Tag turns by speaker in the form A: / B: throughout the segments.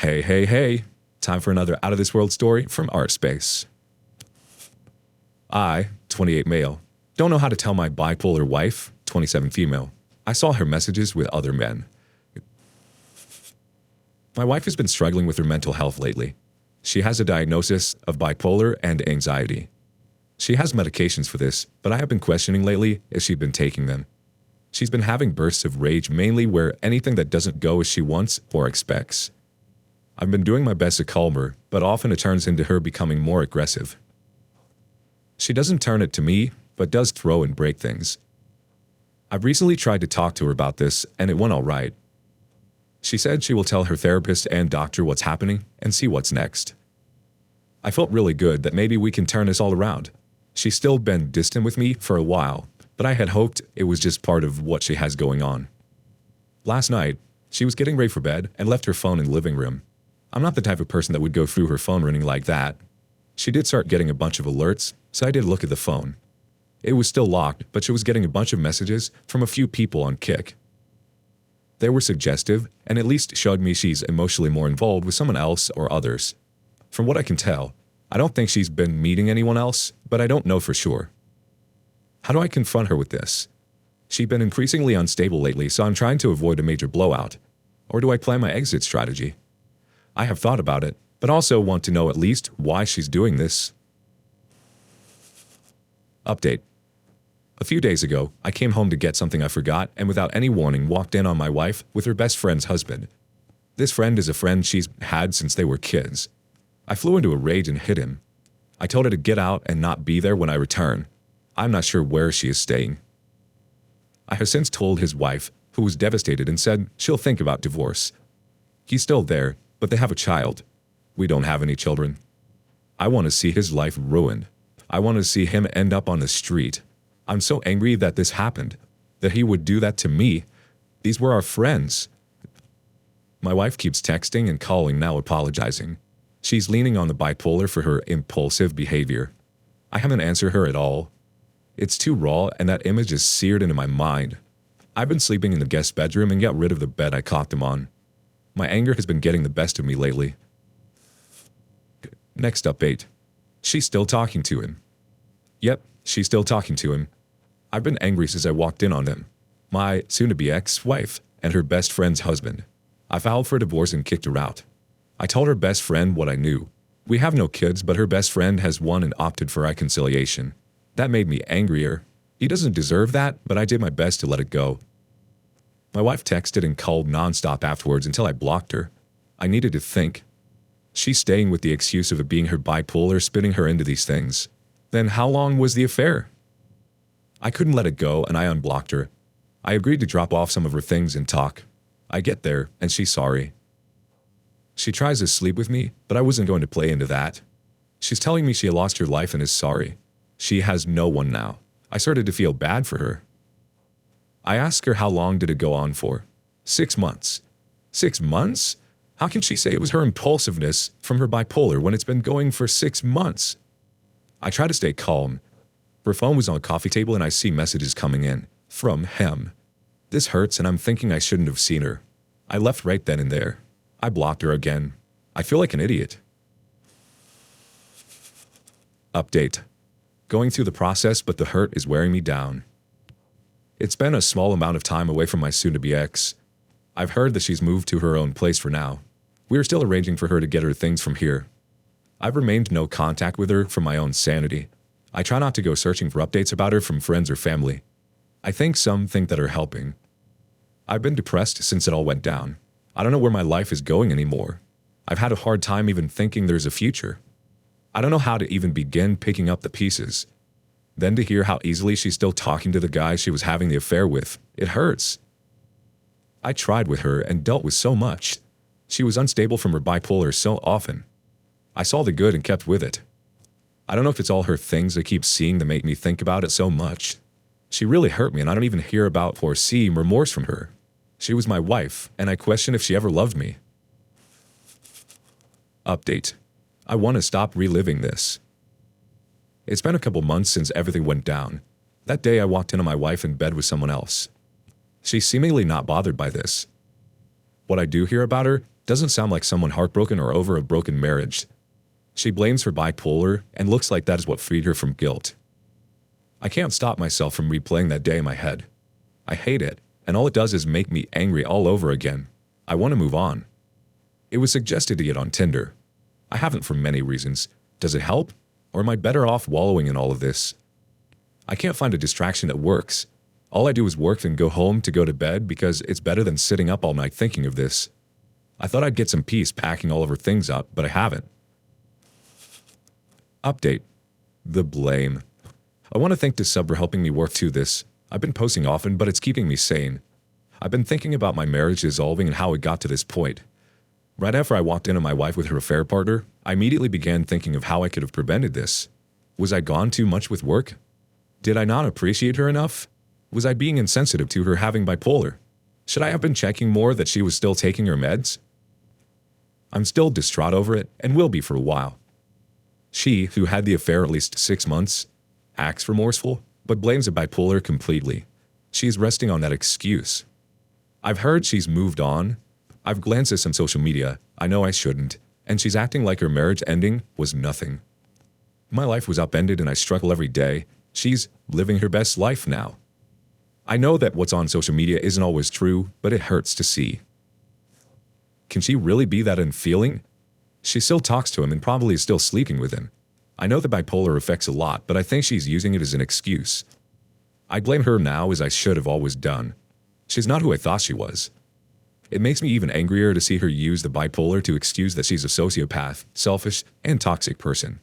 A: Hey, hey, hey. Time for another out of this world story from Art Space. I, 28 male, don't know how to tell my bipolar wife, 27 female. I saw her messages with other men. My wife has been struggling with her mental health lately. She has a diagnosis of bipolar and anxiety. She has medications for this, but I have been questioning lately if she'd been taking them. She's been having bursts of rage mainly where anything that doesn't go as she wants or expects. I've been doing my best to calm her, but often it turns into her becoming more aggressive. She doesn't turn it to me, but does throw and break things. I've recently tried to talk to her about this, and it went all right. She said she will tell her therapist and doctor what's happening and see what's next. I felt really good that maybe we can turn this all around. She's still been distant with me for a while, but I had hoped it was just part of what she has going on. Last night, she was getting ready for bed and left her phone in the living room. I'm not the type of person that would go through her phone ringing like that. She did start getting a bunch of alerts, so I did look at the phone. It was still locked, but she was getting a bunch of messages from a few people on Kik. They were suggestive and at least showed me she's emotionally more involved with someone else or others. From what I can tell, I don't think she's been meeting anyone else, but I don't know for sure. How do I confront her with this? She's been increasingly unstable lately, so I'm trying to avoid a major blowout. Or do I plan my exit strategy? I have thought about it, but also want to know at least why she's doing this. Update. A few days ago, I came home to get something I forgot and without any warning walked in on my wife with her best friend's husband. This friend is a friend she's had since they were kids. I flew into a rage and hit him. I told her to get out and not be there when I return. I'm not sure where she is staying. I have since told his wife, who was devastated and said she'll think about divorce. He's still there, but they have a child. We don't have any children. I want to see his life ruined. I want to see him end up on the street. I'm so angry that this happened, that he would do that to me. These were our friends. My wife keeps texting and calling now apologizing. She's leaning on the bipolar for her impulsive behavior. I haven't answered her at all. It's too raw and that image is seared into my mind. I've been sleeping in the guest bedroom and got rid of the bed I caught them on. My anger has been getting the best of me lately. Next update. She's still talking to him. Yep, she's still talking to him. I've been angry since I walked in on them. My soon-to-be ex-wife and her best friend's husband. I filed for divorce and kicked her out. I told her best friend what I knew. We have no kids, but her best friend has won and opted for reconciliation. That made me angrier. He doesn't deserve that, but I did my best to let it go. My wife texted and called nonstop afterwards until I blocked her. I needed to think. She's staying with the excuse of it being her bipolar spinning her into these things. Then how long was the affair? I couldn't let it go and I unblocked her. I agreed to drop off some of her things and talk. I get there and she's sorry. She tries to sleep with me, but I wasn't going to play into that. She's telling me she lost her life and is sorry. She has no one now. I started to feel bad for her. I asked her how long did it go on for. 6 months. 6 months? How can she say it was her impulsiveness from her bipolar when it's been going for 6 months? I try to stay calm. Her phone was on the coffee table and I see messages coming in. From him. This hurts and I'm thinking I shouldn't have seen her. I left right then and there. I blocked her again. I feel like an idiot. Update. Going through the process, but the hurt is wearing me down. It's been a small amount of time away from my soon-to-be ex. I've heard that she's moved to her own place for now. We are still arranging for her to get her things from here. I've remained no contact with her for my own sanity. I try not to go searching for updates about her from friends or family. I think some think that are helping. I've been depressed since it all went down. I don't know where my life is going anymore. I've had a hard time even thinking there's a future. I don't know how to even begin picking up the pieces. Then to hear how easily she's still talking to the guy she was having the affair with, it hurts. I tried with her and dealt with so much. She was unstable from her bipolar so often. I saw the good and kept with it. I don't know if it's all her things I keep seeing that make me think about it so much. She really hurt me and I don't even hear about or see remorse from her. She was my wife, and I question if she ever loved me. Update. I want to stop reliving this. It's been a couple months since everything went down. That day I walked in on my wife in bed with someone else. She's seemingly not bothered by this. What I do hear about her Doesn't sound like someone heartbroken or over a broken marriage. She blames her bipolar and looks like that is what freed her from guilt. I can't stop myself from replaying that day in my head. I hate it, and all it does is make me angry all over again. I want to move on. It was suggested to get on Tinder. I haven't for many reasons. Does it help? Or am I better off wallowing in all of this? I can't find a distraction that works. All I do is work and go home to go to bed because it's better than sitting up all night thinking of this. I thought I'd get some peace packing all of her things up, but I haven't. Update. The blame. I want to thank the sub for helping me work through this. I've been posting often, but it's keeping me sane. I've been thinking about my marriage dissolving and how it got to this point. Right after I walked in on my wife with her affair partner, I immediately began thinking of how I could have prevented this. Was I gone too much with work? Did I not appreciate her enough? Was I being insensitive to her having bipolar? Should I have been checking more that she was still taking her meds? I'm still distraught over it and will be for a while. She, who had the affair at least 6 months, acts remorseful, but blames the bipolar completely. She is resting on that excuse. I've heard she's moved on. I've glanced at some social media. I know I shouldn't. And she's acting like her marriage ending was nothing. My life was upended and I struggle every day. She's living her best life now. I know that what's on social media isn't always true, but it hurts to see. Can she really be that unfeeling? She still talks to him and probably is still sleeping with him. I know the bipolar affects a lot, but I think she's using it as an excuse. I blame her now as I should have always done. She's not who I thought she was. It makes me even angrier to see her use the bipolar to excuse that she's a sociopath, selfish, and toxic person.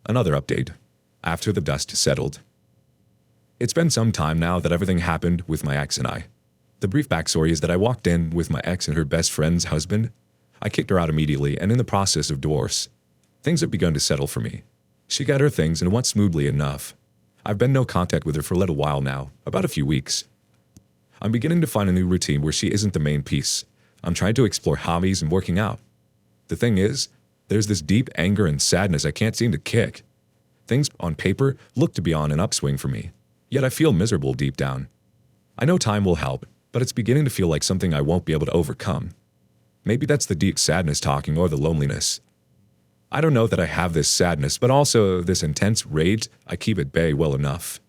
A: Another update. After the dust settled. It's been some time now that everything happened with my ex and I. The brief backstory is that I walked in with my ex and her best friend's husband. I kicked her out immediately and in the process of divorce. Things have begun to settle for me. She got her things and went smoothly enough. I've been in no contact with her for a little while now, about a few weeks. I'm beginning to find a new routine where she isn't the main piece. I'm trying to explore hobbies and working out. The thing is, there's this deep anger and sadness I can't seem to kick. Things on paper look to be on an upswing for me, yet I feel miserable deep down. I know time will help, but it's beginning to feel like something I won't be able to overcome. Maybe that's the deep sadness talking or the loneliness. I don't know that I have this sadness, but also this intense rage I keep at bay well enough.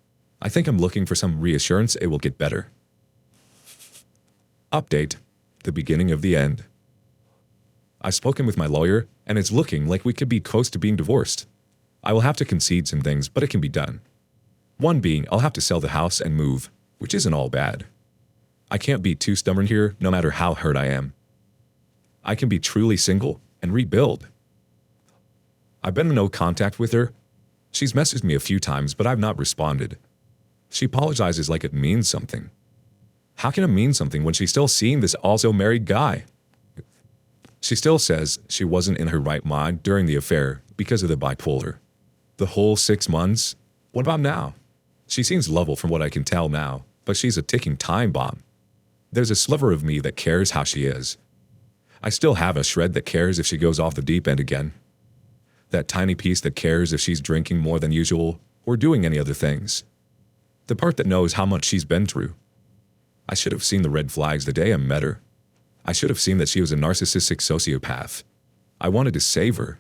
A: I think I'm looking for some reassurance it will get better. Update. The beginning of the end. I've spoken with my lawyer, and it's looking like we could be close to being divorced. I will have to concede some things, but it can be done. One being, I'll have to sell the house and move, which isn't all bad. I can't be too stubborn here, no matter how hurt I am. I can be truly single and rebuild. I've been in no contact with her. She's messaged me a few times, but I've not responded. She apologizes like it means something. How can it mean something when she's still seeing this also married guy? She still says she wasn't in her right mind during the affair because of the bipolar. The whole 6 months? What about now? She seems lovable from what I can tell now, but she's a ticking time bomb. There's a sliver of me that cares how she is. I still have a shred that cares if she goes off the deep end again. That tiny piece that cares if she's drinking more than usual or doing any other things. The part that knows how much she's been through. I should have seen the red flags the day I met her. I should have seen that she was a narcissistic sociopath. I wanted to save her.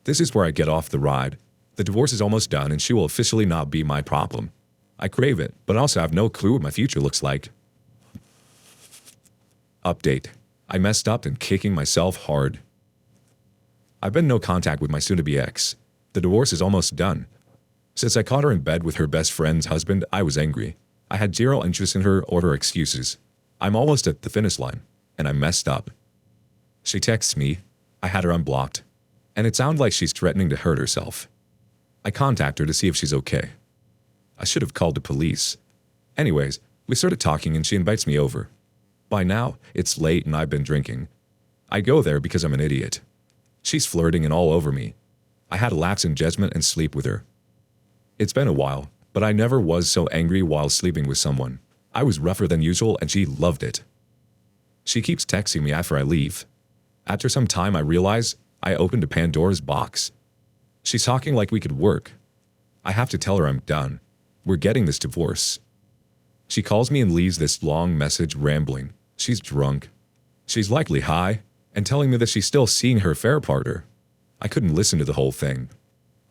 A: This is where I get off the ride. The divorce is almost done and she will officially not be my problem. I crave it, but also have no clue what my future looks like. Update. I messed up and kicking myself hard. I've been in no contact with my soon-to-be ex. The divorce is almost done. Since I caught her in bed with her best friend's husband, I was angry. I had zero interest in her or her excuses. I'm almost at the finish line, and I messed up. She texts me. I had her unblocked. And it sounded like she's threatening to hurt herself. I contact her to see if she's okay. I should have called the police. Anyways, we started talking and she invites me over. By now, it's late and I've been drinking. I go there because I'm an idiot. She's flirting and all over me. I had a lapse in judgment and sleep with her. It's been a while, but I never was so angry while sleeping with someone. I was rougher than usual and she loved it. She keeps texting me after I leave. After some time, I realize I opened a Pandora's box. She's talking like we could work. I have to tell her I'm done. We're getting this divorce. She calls me and leaves this long message rambling. She's drunk. She's likely high and telling me that she's still seeing her affair partner. I couldn't listen to the whole thing.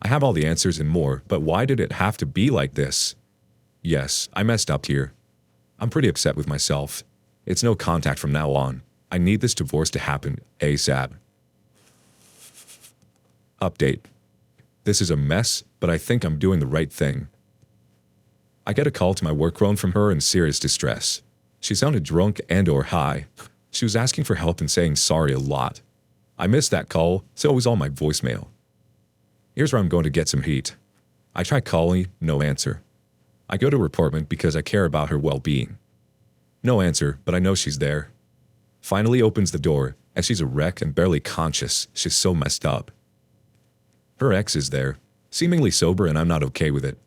A: I have all the answers and more, but why did it have to be like this? Yes, I messed up here. I'm pretty upset with myself. It's no contact from now on. I need this divorce to happen ASAP. Update. This is a mess, but I think I'm doing the right thing. I get a call to my work phone from her in serious distress. She sounded drunk and/or high. She was asking for help and saying sorry a lot. I missed that call, so it was on my voicemail. Here's where I'm going to get some heat. I try calling, no answer. I go to her apartment because I care about her well-being. No answer, but I know she's there. Finally opens the door, and she's a wreck and barely conscious. She's so messed up. Her ex is there, seemingly sober, and I'm not okay with it.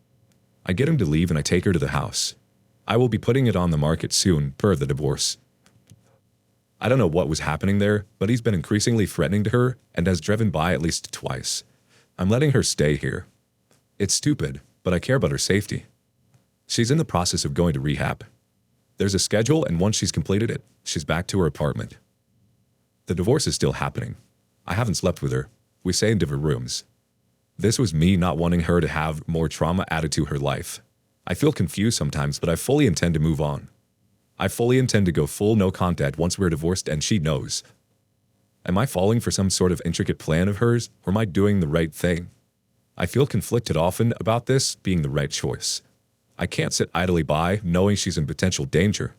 A: I get him to leave and I take her to the house. I will be putting it on the market soon, per the divorce. I don't know what was happening there, but he's been increasingly threatening to her and has driven by at least twice. I'm letting her stay here. It's stupid, but I care about her safety. She's in the process of going to rehab. There's a schedule, and once she's completed it, she's back to her apartment. The divorce is still happening. I haven't slept with her. We stay in different rooms. This was me not wanting her to have more trauma added to her life. I feel confused sometimes, but I fully intend to move on. I fully intend to go full no contact once we're divorced and she knows. Am I falling for some sort of intricate plan of hers, or am I doing the right thing? I feel conflicted often about this being the right choice. I can't sit idly by knowing she's in potential danger.